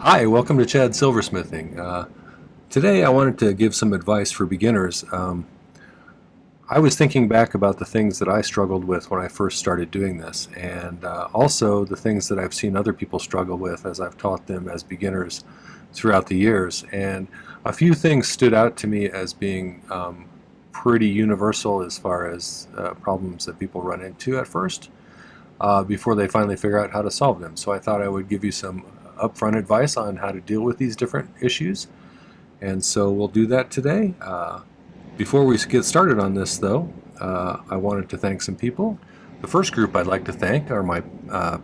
Hi, welcome to Chad Silversmithing. Today I wanted to give some advice for beginners. I was thinking back about the things that I struggled with when I first started doing this, and also the things that I've seen other people struggle with as I've taught them as beginners throughout the years. And a few things stood out to me as being pretty universal as far as problems that people run into at first before they finally figure out how to solve them. So I thought I would give you some upfront advice on how to deal with these different issues. And so we'll do that today. Before we get started on this, though, I wanted to thank some people. The first group I'd like to thank are my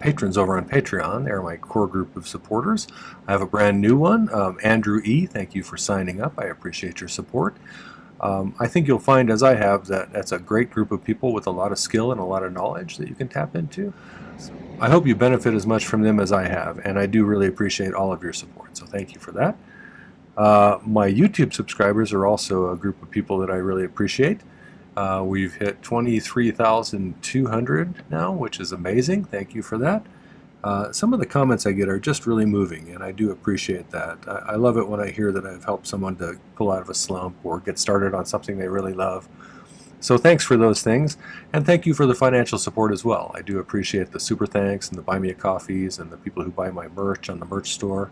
patrons over on Patreon. They're my core group of supporters. I have a brand new one, Andrew E. Thank you for signing up. I appreciate your support. I think you'll find, as I have, that that's a great group of people with a lot of skill and a lot of knowledge that you can tap into. I hope you benefit as much from them as I have, and I do really appreciate all of your support, so thank you for that. My YouTube subscribers are also a group of people that I really appreciate. We've hit 23,200 now, which is amazing. Thank you for that. Some of the comments I get are just really moving, and I do appreciate that. I love it when I hear that I've helped someone to pull out of a slump or get started on something they really love. So thanks for those things, and thank you for the financial support as well. I do appreciate the super thanks and the buy me a coffees and the people who buy my merch on the merch store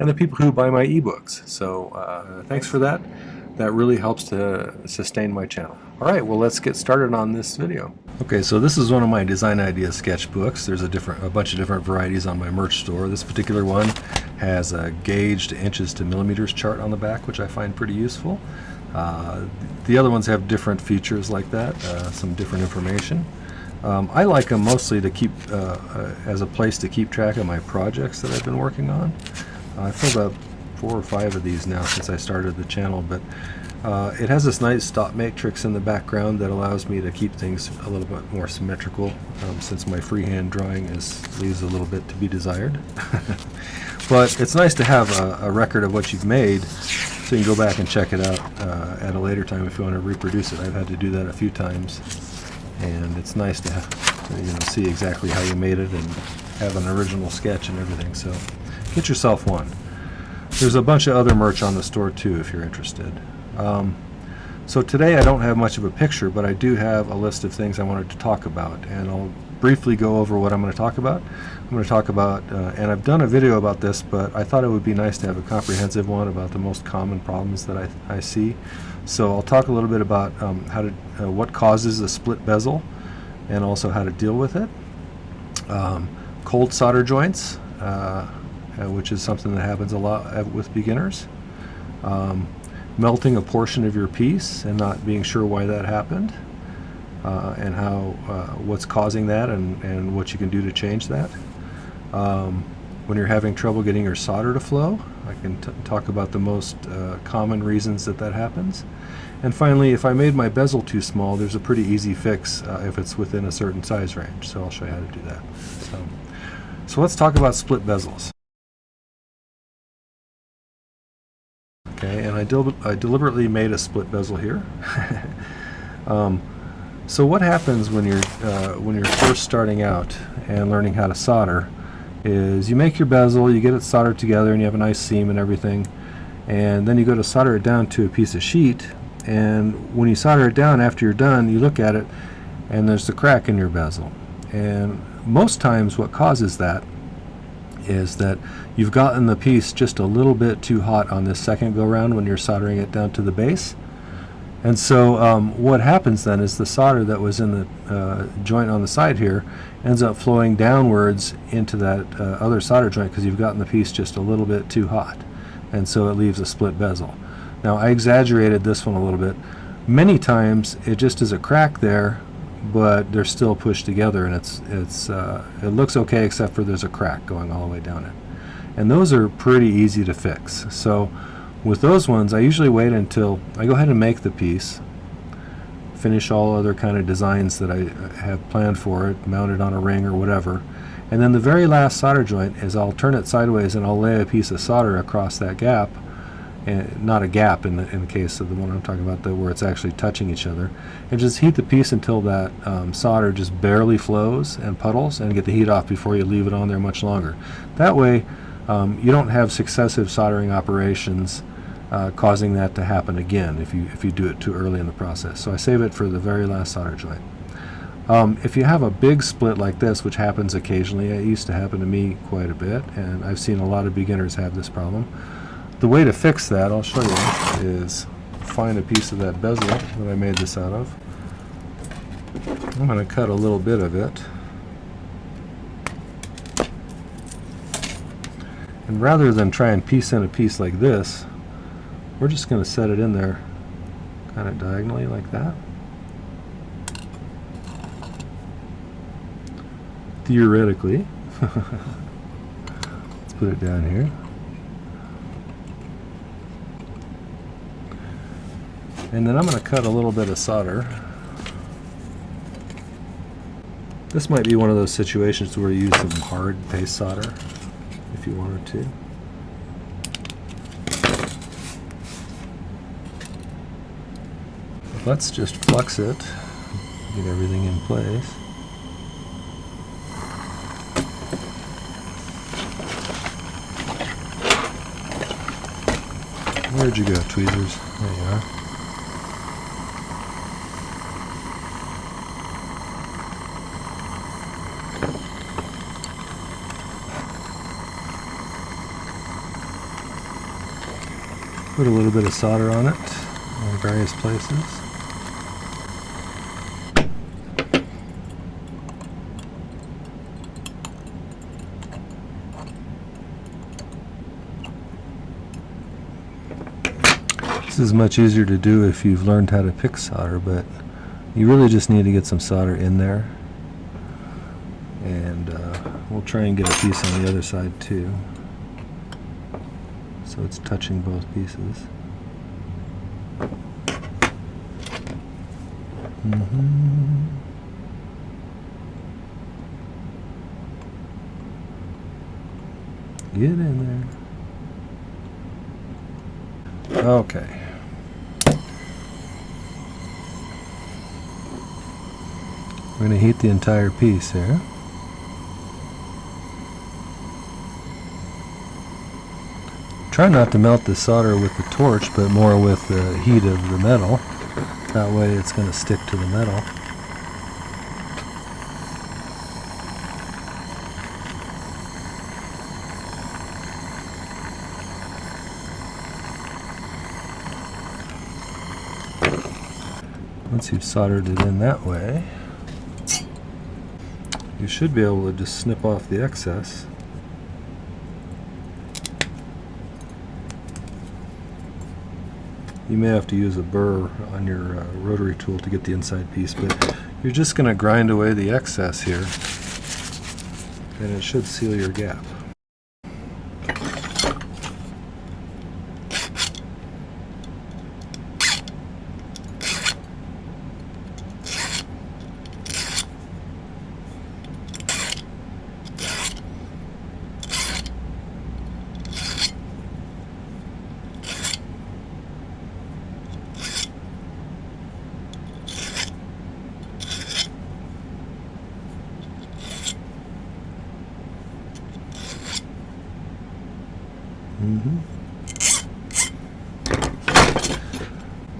and the people who buy my ebooks. So thanks for that. That really helps to sustain my channel. All right, well, let's get started on this video. Okay, so this is one of my design idea sketchbooks. There's a bunch of different varieties on my merch store. This particular one has a gauged inches to millimeters chart on the back, which I find pretty useful. The other ones have different features like that, some different information. I like them mostly to keep as a place to keep track of my projects that I've been working on. I've filled up 4 or 5 of these now since I started the channel, but it has this nice stop matrix in the background that allows me to keep things a little bit more symmetrical, since my freehand drawing leaves a little bit to be desired. But it's nice to have a record of what you've made, so you can go back and check it out at a later time if you want to reproduce it. I've had to do that a few times, and it's nice to see exactly how you made it and have an original sketch and everything. So get yourself one. There's a bunch of other merch on the store too if you're interested. So today I don't have much of a picture, but I do have a list of things I wanted to talk about, and I'll briefly go over what I'm going to talk about. I'm going to talk about, and I've done a video about this, but I thought it would be nice to have a comprehensive one about the most common problems that I see. So I'll talk a little bit about what causes a split bezel, and also how to deal with it. Cold solder joints, which is something that happens a lot with beginners. Melting a portion of your piece and not being sure why that happened, and what's causing that, and what you can do to change that. When you're having trouble getting your solder to flow, I can talk about the most common reasons that happens. And finally, if I made my bezel too small, there's a pretty easy fix if it's within a certain size range. So I'll show you how to do that. So let's talk about split bezels. Okay, and I deliberately made a split bezel here. So what happens when you're first starting out and learning how to solder is you make your bezel, you get it soldered together, and you have a nice seam and everything, and then you go to solder it down to a piece of sheet, and when you solder it down after you're done, you look at it and there's a crack in your bezel. And most times what causes that is that you've gotten the piece just a little bit too hot on this second go round when you're soldering it down to the base. And so what happens then is the solder that was in the joint on the side here ends up flowing downwards into that other solder joint because you've gotten the piece just a little bit too hot, and so it leaves a split bezel. Now I exaggerated this one a little bit. Many times it just is a crack there, but they're still pushed together, and it looks okay except for there's a crack going all the way down it. And those are pretty easy to fix. So with those ones, I usually wait until I go ahead and make the piece, finish all other kind of designs that I have planned for it, mount it on a ring or whatever, and then the very last solder joint is I'll turn it sideways and I'll lay a piece of solder across that gap, and not a gap in the case of the one I'm talking about, where it's actually touching each other, and just heat the piece until that solder just barely flows and puddles, and get the heat off before you leave it on there much longer. That way you don't have successive soldering operations causing that to happen again if you do it too early in the process. So I save it for the very last solder joint. If you have a big split like this, which happens occasionally, it used to happen to me quite a bit, and I've seen a lot of beginners have this problem. The way to fix that, I'll show you, is find a piece of that bezel that I made this out of. I'm going to cut a little bit of it. And rather than try and piece in a piece like this, we're just going to set it in there kind of diagonally like that. Theoretically. Let's put it down here. And then I'm going to cut a little bit of solder. This might be one of those situations where you use some hard paste solder if you wanted to. Let's just flux it, get everything in place. Where'd you go, tweezers? There you are. Put a little bit of solder on it in various places. This is much easier to do if you've learned how to pick solder, but you really just need to get some solder in there. And we'll try and get a piece on the other side too, so it's touching both pieces. Get in there. Okay. We're going to heat the entire piece here. Try not to melt the solder with the torch, but more with the heat of the metal. That way it's going to stick to the metal. Once you've soldered it in that way, you should be able to just snip off the excess. You may have to use a burr on your rotary tool to get the inside piece, but you're just going to grind away the excess here, and it should seal your gap.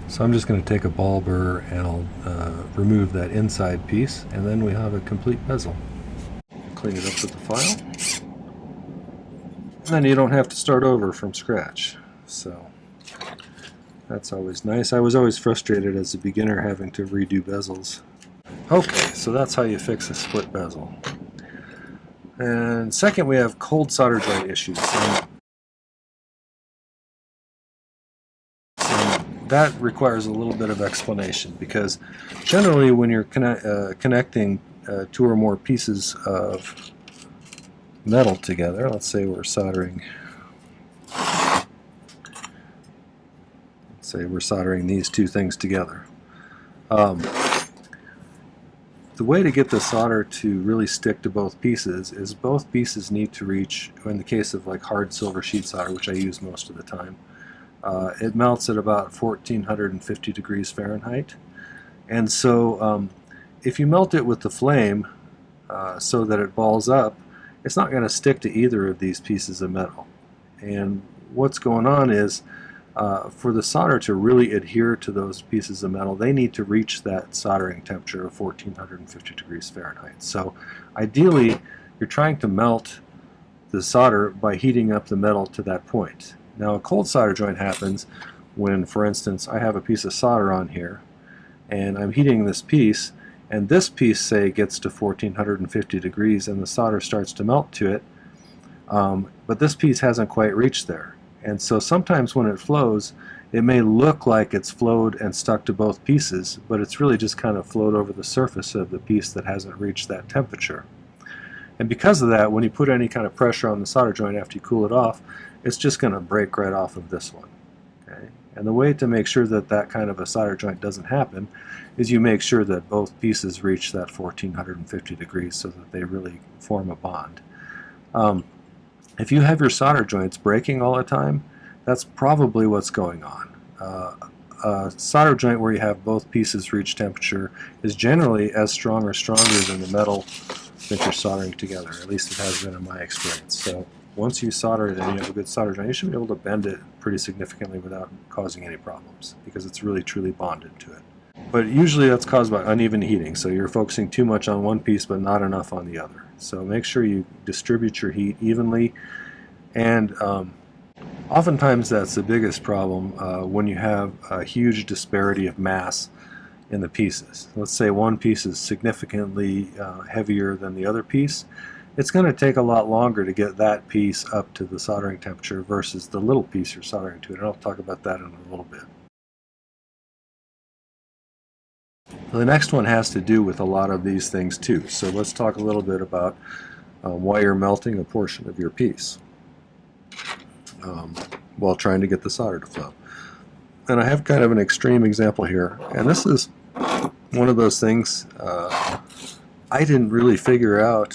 So I'm just going to take a ball burr and I'll remove that inside piece, and then we have a complete bezel. Clean it up with the file. And then you don't have to start over from scratch. So that's always nice. I was always frustrated as a beginner having to redo bezels. Okay, so that's how you fix a split bezel. And second, we have cold solder joint issues. That requires a little bit of explanation, because generally when you're connecting two or more pieces of metal together, let's say we're soldering, these two things together. The way to get the solder to really stick to both pieces is both pieces need to reach, in the case of like hard silver sheet solder, which I use most of the time, it melts at about 1450 degrees Fahrenheit. And so if you melt it with the flame so that it balls up, it's not going to stick to either of these pieces of metal. And what's going on is, for the solder to really adhere to those pieces of metal, they need to reach that soldering temperature of 1450 degrees Fahrenheit. So ideally, you're trying to melt the solder by heating up the metal to that point. Now, a cold solder joint happens when, for instance, I have a piece of solder on here, and I'm heating this piece, and this piece, say, gets to 1450 degrees, and the solder starts to melt to it, but this piece hasn't quite reached there. And so sometimes when it flows, it may look like it's flowed and stuck to both pieces, but it's really just kind of flowed over the surface of the piece that hasn't reached that temperature. And because of that, when you put any kind of pressure on the solder joint after you cool it off, it's just going to break right off of this one. Okay? And the way to make sure that that kind of a solder joint doesn't happen is you make sure that both pieces reach that 1450 degrees so that they really form a bond. If you have your solder joints breaking all the time, that's probably what's going on. A solder joint where you have both pieces reach temperature is generally as strong or stronger than the metal that you're soldering together. At least it has been in my experience. So once you solder it and you have a good solder joint, you should be able to bend it pretty significantly without causing any problems, because it's really truly bonded to it. But usually that's caused by uneven heating, so you're focusing too much on one piece but not enough on the other. So make sure you distribute your heat evenly, and oftentimes that's the biggest problem when you have a huge disparity of mass in the pieces. Let's say one piece is significantly heavier than the other piece. It's going to take a lot longer to get that piece up to the soldering temperature versus the little piece you're soldering to, and I'll talk about that in a little bit. The next one has to do with a lot of these things too. So let's talk a little bit about why you're melting a portion of your piece while trying to get the solder to flow. And I have kind of an extreme example here, and this is one of those things I didn't really figure out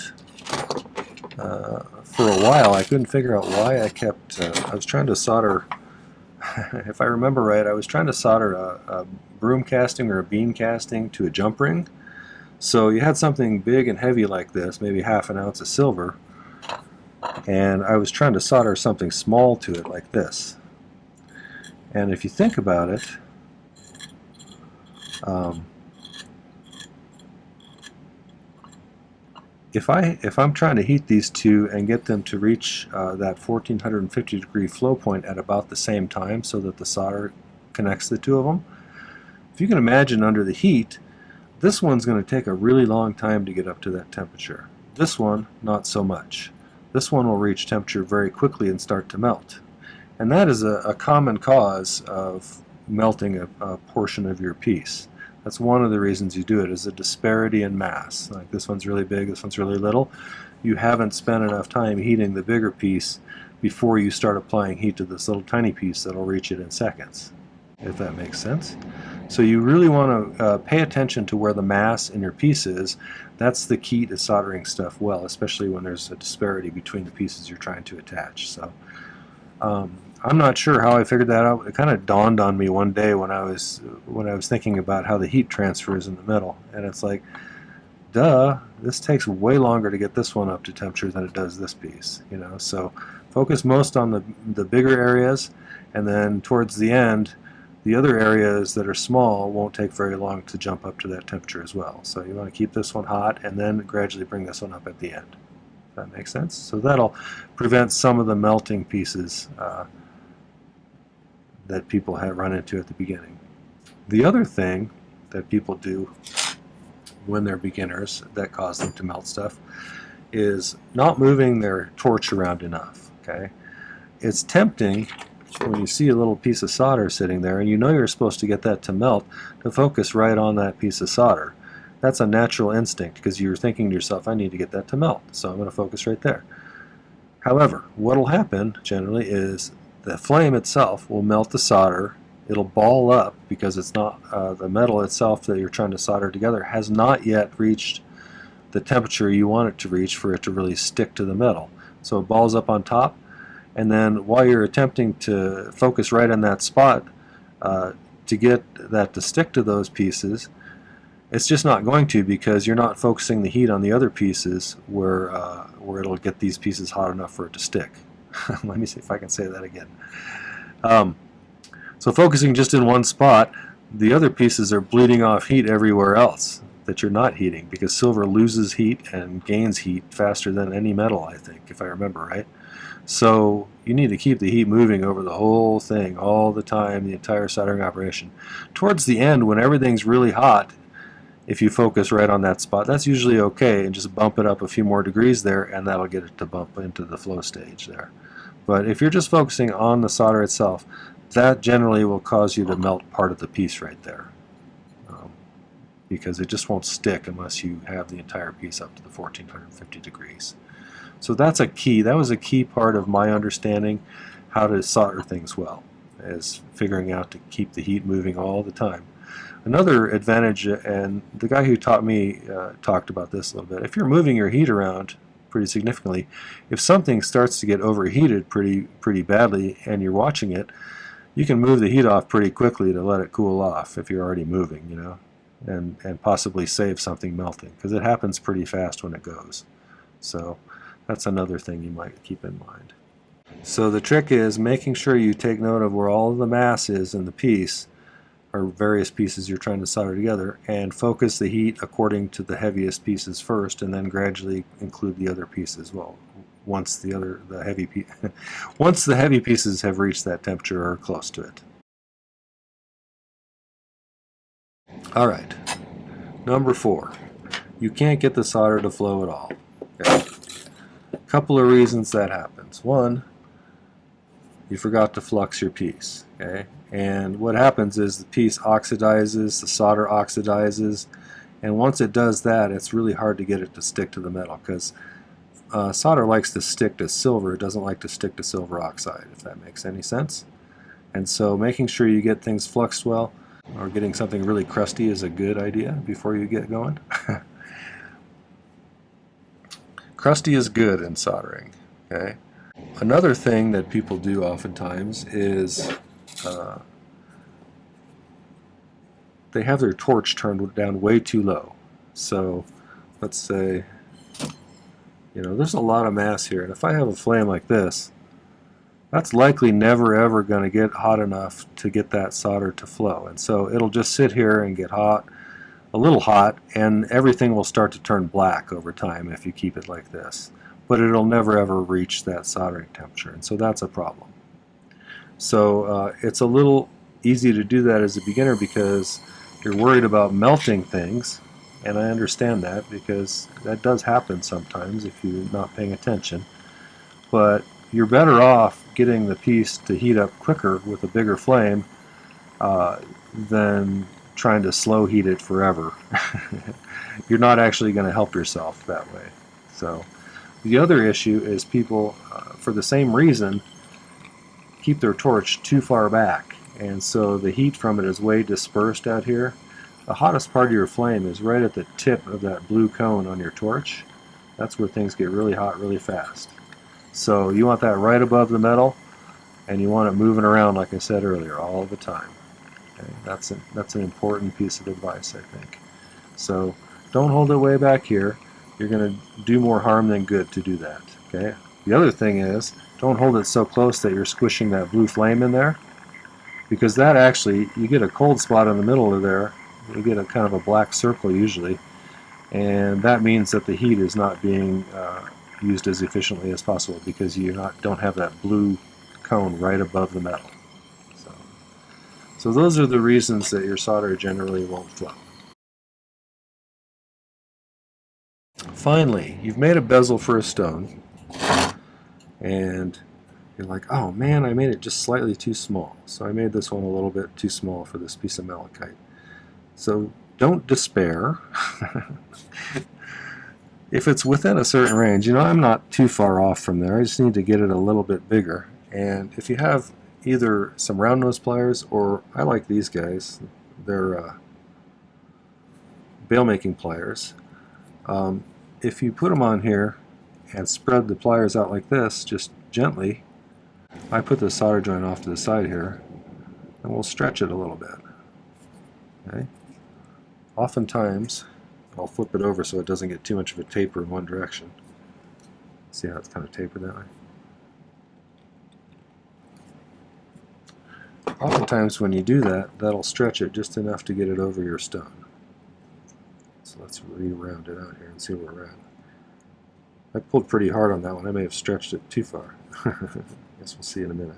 for a while. I couldn't figure out why I was trying to solder, if I remember right, I was trying to solder a broom casting or a bean casting to a jump ring. So you had something big and heavy like this, maybe half an ounce of silver, and I was trying to solder something small to it like this. And if you think about it, if I'm trying to heat these two and get them to reach that 1450 degree flow point at about the same time so that the solder connects the two of them, if you can imagine under the heat, this one's going to take a really long time to get up to that temperature. This one, not so much. This one will reach temperature very quickly and start to melt. And that is a common cause of melting a portion of your piece. That's one of the reasons you do it, is a disparity in mass. Like this one's really big, this one's really little. You haven't spent enough time heating the bigger piece before you start applying heat to this little tiny piece that'll reach it in seconds, if that makes sense. So you really want to pay attention to where the mass in your piece is. That's the key to soldering stuff well, especially when there's a disparity between the pieces you're trying to attach. So I'm not sure how I figured that out. It kind of dawned on me one day when I was thinking about how the heat transfers in the middle, and it's like, duh, this takes way longer to get this one up to temperature than it does this piece, you know. So focus most on the bigger areas, and then towards the end, the other areas that are small won't take very long to jump up to that temperature as well. So you want to keep this one hot and then gradually bring this one up at the end. If that makes sense? So that'll prevent some of the melting pieces that people have run into at the beginning. The other thing that people do when they're beginners that cause them to melt stuff is not moving their torch around enough. Okay, it's tempting when you see a little piece of solder sitting there and you know you're supposed to get that to melt, to focus right on that piece of solder. That's a natural instinct because you're thinking to yourself, I need to get that to melt, so I'm going to focus right there. However, what will happen generally is the flame itself will melt the solder. It'll ball up because it's not the metal itself that you're trying to solder together has not yet reached the temperature you want it to reach for it to really stick to the metal. So it balls up on top, and then while you're attempting to focus right on that spot to get that to stick to those pieces, It's just not going to, because you're not focusing the heat on the other pieces where it'll get these pieces hot enough for it to stick. Let me see if I can say that again. So focusing just in one spot, the other pieces are bleeding off heat everywhere else that you're not heating, because silver loses heat and gains heat faster than any metal, I think, if I remember right. So you need to keep the heat moving over the whole thing all the time, the entire soldering operation. Towards the end, when everything's really hot, if you focus right on that spot, that's usually okay, and just bump it up a few more degrees there, and that'll get it to bump into the flow stage there. But if you're just focusing on the solder itself, that generally will cause you to melt part of the piece right there, because it just won't stick unless you have the entire piece up to the 1450 degrees. So that's a key. That was a key part of my understanding how to solder things well, is figuring out to keep the heat moving all the time. Another advantage, and the guy who taught me talked about this a little bit, if you're moving your heat around pretty significantly, if something starts to get overheated pretty badly and you're watching it, you can move the heat off pretty quickly to let it cool off if you're already moving, you know, and possibly save something melting, because it happens pretty fast when it goes. So that's another thing you might keep in mind. So the trick is making sure you take note of where all of the mass is in the piece, or various pieces you're trying to solder together, and focus the heat according to the heaviest pieces first, and then gradually include the other pieces. Well, once the heavy pieces have reached that temperature or close to it. All right, number 4, you can't get the solder to flow at all. Okay. A couple of reasons that happens. One, you forgot to flux your piece. Okay, and what happens is the piece oxidizes, the solder oxidizes, and once it does that, it's really hard to get it to stick to the metal, because solder likes to stick to silver. It doesn't like to stick to silver oxide, if that makes any sense. And so making sure you get things fluxed well, or getting something really crusty, is a good idea before you get going. Crusty is good in soldering. Okay. Another thing that people do oftentimes is they have their torch turned down way too low. So let's say, you know, there's a lot of mass here, and if I have a flame like this, that's likely never ever going to get hot enough to get that solder to flow. And so it'll just sit here and get hot, a little hot, and everything will start to turn black over time if you keep it like this. But it'll never ever reach that soldering temperature, and so that's a problem. So it's a little easy to do that as a beginner because you're worried about melting things, and I understand that, because that does happen sometimes if you're not paying attention. But you're better off getting the piece to heat up quicker with a bigger flame than trying to slow heat it forever. You're not actually going to help yourself that way. So the other issue is people, for the same reason, keep their torch too far back, and so the heat from it is way dispersed out here. The hottest part of your flame is right at the tip of that blue cone on your torch. That's where things get really hot really fast. So you want that right above the metal, and you want it moving around, like I said earlier, all the time. Okay? That's an important piece of advice, I think. So don't hold it way back here. You're going to do more harm than good to do that. Okay. The other thing is, don't hold it so close that you're squishing that blue flame in there, because that actually, you get a cold spot in the middle of there, you get a kind of a black circle usually, and that means that the heat is not being used as efficiently as possible, because you don't have that blue cone right above the metal. So those are the reasons that your solder generally won't flow. Finally, you've made a bezel for a stone, and you're like, oh man, I made it just slightly too small. So I made this one a little bit too small for this piece of malachite. So don't despair. If it's within a certain range, you know, I'm not too far off from there. I just need to get it a little bit bigger. And if you have either some round nose pliers, or I like these guys, they're bail making pliers. If you put them on here and spread the pliers out like this, just gently, I put the solder joint off to the side here, and we'll stretch it a little bit. Okay? Oftentimes, I'll flip it over so it doesn't get too much of a taper in one direction. See how it's kind of tapered that way? Oftentimes when you do that, that'll stretch it just enough to get it over your stone. So let's re-round it out here and see where we're at. I pulled pretty hard on that one. I may have stretched it too far. I guess we'll see in a minute.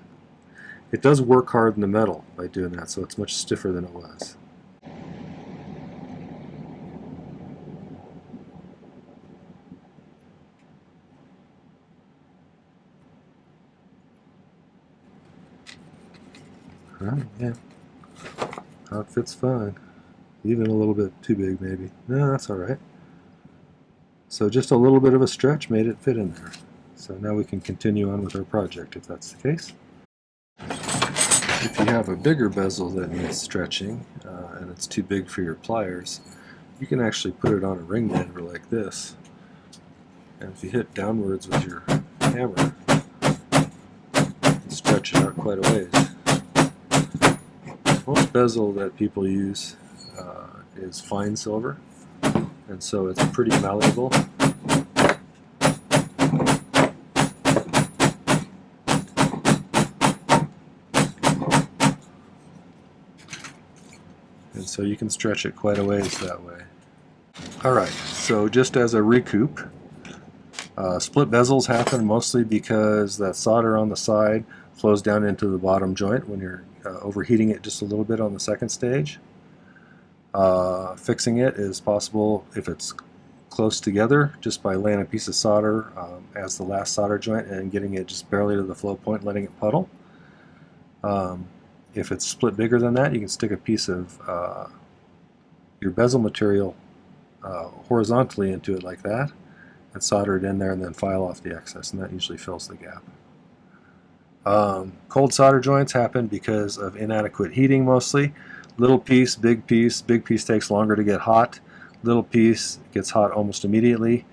It does work hard in the metal by doing that, so it's much stiffer than it was. Yeah. How it fits fine. Even a little bit too big, maybe. No, that's alright. So just a little bit of a stretch made it fit in there. So now we can continue on with our project if that's the case. If you have a bigger bezel that needs stretching and it's too big for your pliers, you can actually put it on a ring bender like this. And if you hit downwards with your hammer, you can stretch it out quite a ways. Most bezel that people use is fine silver, and so it's pretty malleable. And so you can stretch it quite a ways that way. Alright, so just as a recoup, split bezels happen mostly because that solder on the side flows down into the bottom joint when you're overheating it just a little bit on the second stage. Fixing it is possible if it's close together just by laying a piece of solder as the last solder joint and getting it just barely to the flow point, letting it puddle. If it's split bigger than that, you can stick a piece of your bezel material horizontally into it like that and solder it in there and then file off the excess, and that usually fills the gap. Cold solder joints happen because of inadequate heating mostly. Little piece, big piece takes longer to get hot. Little piece gets hot almost immediately.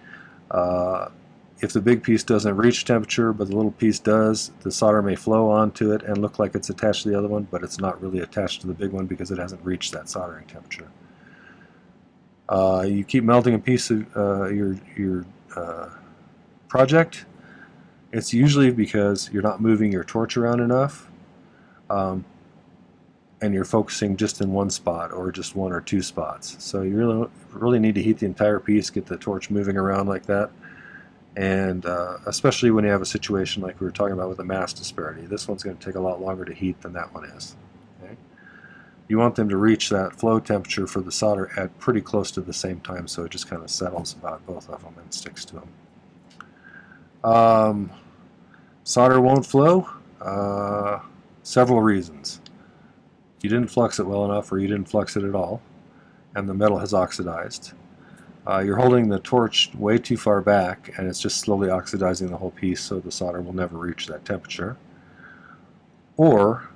If the big piece doesn't reach temperature but the little piece does, the solder may flow onto it and look like it's attached to the other one, but it's not really attached to the big one because it hasn't reached that soldering temperature. You keep melting a piece of your project. It's usually because you're not moving your torch around enough, and you're focusing just in one spot or just one or two spots. So you really need to heat the entire piece, get the torch moving around like that, and especially when you have a situation like we were talking about with the mass disparity. This one's going to take a lot longer to heat than that one is. Okay? You want them to reach that flow temperature for the solder at pretty close to the same time, so it just kind of settles about both of them and sticks to them. Solder won't flow. Several reasons. You didn't flux it well enough, or you didn't flux it at all, and the metal has oxidized. You're holding the torch way too far back, and it's just slowly oxidizing the whole piece, so the solder will never reach that temperature. Or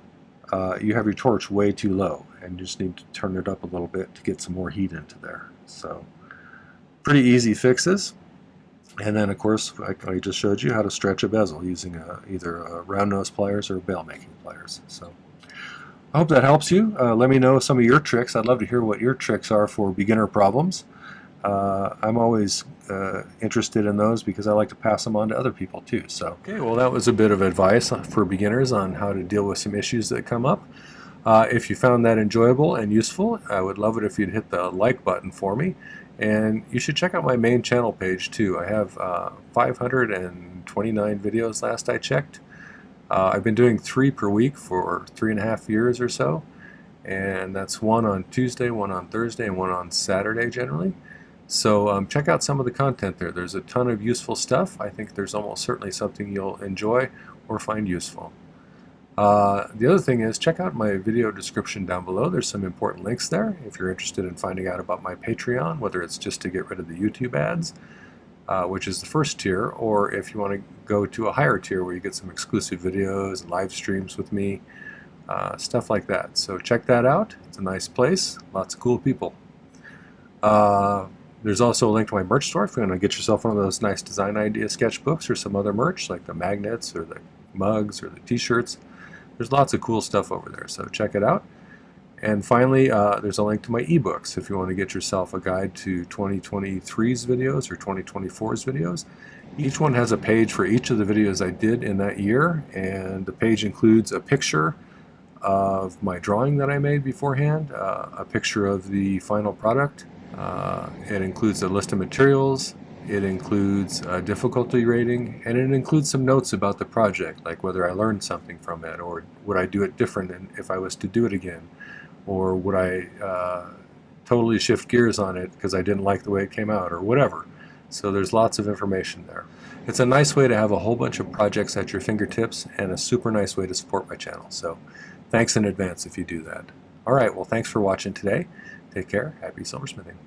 you have your torch way too low, and you just need to turn it up a little bit to get some more heat into there. So, pretty easy fixes. And then, of course, I just showed you how to stretch a bezel using either round nose pliers or bail making pliers. So, I hope that helps you. Let me know some of your tricks. I'd love to hear what your tricks are for beginner problems. I'm always interested in those because I like to pass them on to other people too. So, okay, well, that was a bit of advice for beginners on how to deal with some issues that come up. If you found that enjoyable and useful, I would love it if you'd hit the like button for me. And you should check out my main channel page too. I have 529 videos last I checked. I've been doing 3 per week for 3.5 years or so. And that's one on Tuesday, one on Thursday, and one on Saturday generally. So check out some of the content there. There's a ton of useful stuff. I think there's almost certainly something you'll enjoy or find useful. The other thing is, check out my video description down below. There's some important links there if you're interested in finding out about my Patreon, whether it's just to get rid of the YouTube ads, which is the first tier, or if you want to go to a higher tier where you get some exclusive videos and live streams with me, stuff like that. So check that out. It's a nice place, lots of cool people. There's also a link to my merch store if you want to get yourself one of those nice design idea sketchbooks or some other merch like the magnets or the mugs or the t-shirts. There's lots of cool stuff over there, so check it out. And finally, there's a link to my ebooks if you want to get yourself a guide to 2023's videos or 2024's videos. Each one has a page for each of the videos I did in that year, and the page includes a picture of my drawing that I made beforehand, a picture of the final product. It includes a list of materials, it includes a difficulty rating, and it includes some notes about the project, like whether I learned something from it, or would I do it different if I was to do it again, or would I totally shift gears on it because I didn't like the way it came out, or whatever. So there's lots of information there. It's a nice way to have a whole bunch of projects at your fingertips, and a super nice way to support my channel. So thanks in advance if you do that. Alright, well, thanks for watching today. Take care. Happy silversmithing.